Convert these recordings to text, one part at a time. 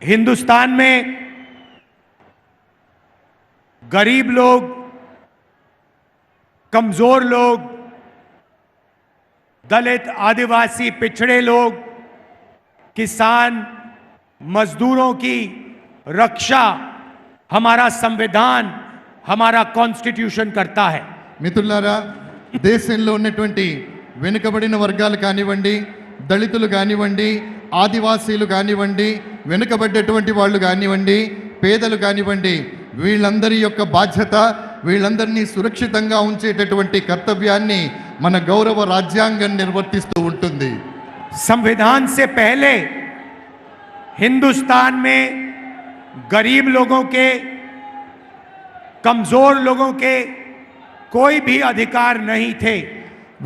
हिंदुस्तान में गरीब लोग, कमजोर लोग, दलित, आदिवासी, पिछड़े लोग, किसान, मजदूरों की रक्षा हमारा संविधान, हमारा कॉन्स्टिट्यूशन करता है। మిత్రులారా, దేశంలో ఉన్నటువంటి వెనుకబడిన వర్గాలు కానివ్వండి, దళితులు కానివ్వండి, ఆదివాసీలు కానివ్వండి, వెనుకబడ్డటువంటి వాళ్ళు కానివ్వండి, పేదలు కానివ్వండి, వీళ్ళందరి యొక్క బాధ్యత, వీళ్ళందరినీ సురక్షితంగా ఉంచేటటువంటి కర్తవ్యాన్ని మన గౌరవ రాజ్యాంగం నిర్వర్తిస్తూ ఉంటుంది। संविधान से पहले हिंदुस्तान में गरीब लोगों के, कमजोर लोगों के कोई भी अधिकार नहीं थे।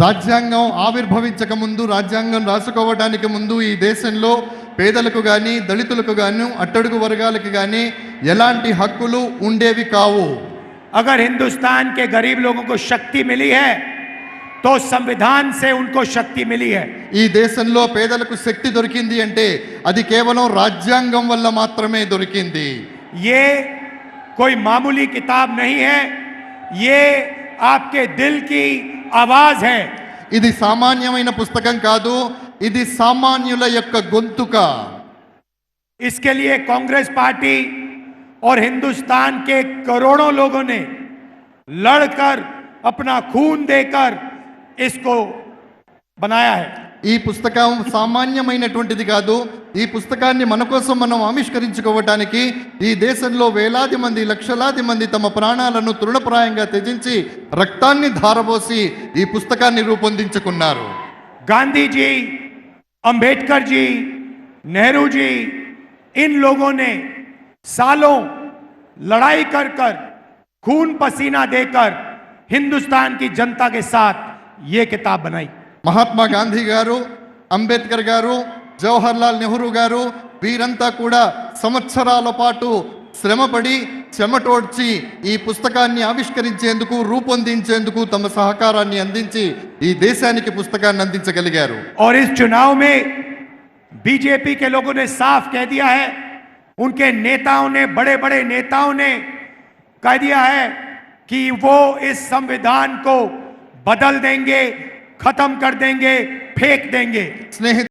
రాజ్యాంగం ఆవిర్భవించక ముందు, రాజ్యాంగం రాసుకోవడానికి ముందు ఈ దేశంలో పేదలకు కానీ, దళితులకు కానీ, అట్టడుగు వర్గాలకు కానీ ఎలాంటి హక్కులు ఉండేవి కావు। अगर हिंदुस्तान के गरीब लोगों को शक्ति मिली है तो संविधान से उनको शक्ति मिली है। ఈ దేశంలో పేదలకు శక్తి దొరికింది అంటే అది కేవలం రాజ్యాంగం వల్ల మాత్రమే దొరికింది। ये कोई मामूली किताब नहीं है, ये आपके दिल की आवाज है। ఇది సామాన్యమైన పుస్తకం కాదు, ఇది సామాన్యుల యొక్క గొంతుక। इसके लिए कांग्रेस पार्टी और हिंदुस्तान के करोड़ों लोगों ने लड़कर, अपना खून देकर इसको बनाया है। ఈ పుస్తకం సామాన్యమైనటువంటిది కాదు। ఈ పుస్తకాన్ని మన కోసం మనం ఆవిష్కరించుకోవడానికి ఈ దేశంలో వేలాది మంది, లక్షలాది మంది తమ ప్రాణాలను తృణప్రాయంగా త్యజించి రక్తాన్ని ధారపోసి ఈ పుస్తకాన్ని రూపొందించుకున్నారు। गांधी जी, अंबेडकर जी, नेहरू जी, इन लोगों ने सालों लड़ाई कर कर, खून पसीना देकर हिंदुस्तान की जनता के साथ ये किताब बनाई। మహాత్మా గాంధీ గారు, అంబేద్కర్ గారు, జవహర్లాల్ నెహ్రూ గారు వీరంతా కూడా సంవత్సరాల పాటు శ్రమపడి, చెమటోడ్చి ఈ పుస్తకాన్ని ఆవిష్కరించేందుకు, రూపొందించేందుకు తమ సహకారాన్ని అందించి ఈ దేశానికి పుస్తకాన్ని అందించగలిగారు। और इस चुनाव में बीजेपी के लोगों ने साफ कह दिया है, उनके नेताओं ने, बड़े बड़े नेताओं ने कह दिया है कि वो इस संविधान को बदल देंगे, खत्म कर देंगे, फेंक देंगे। स्नेहित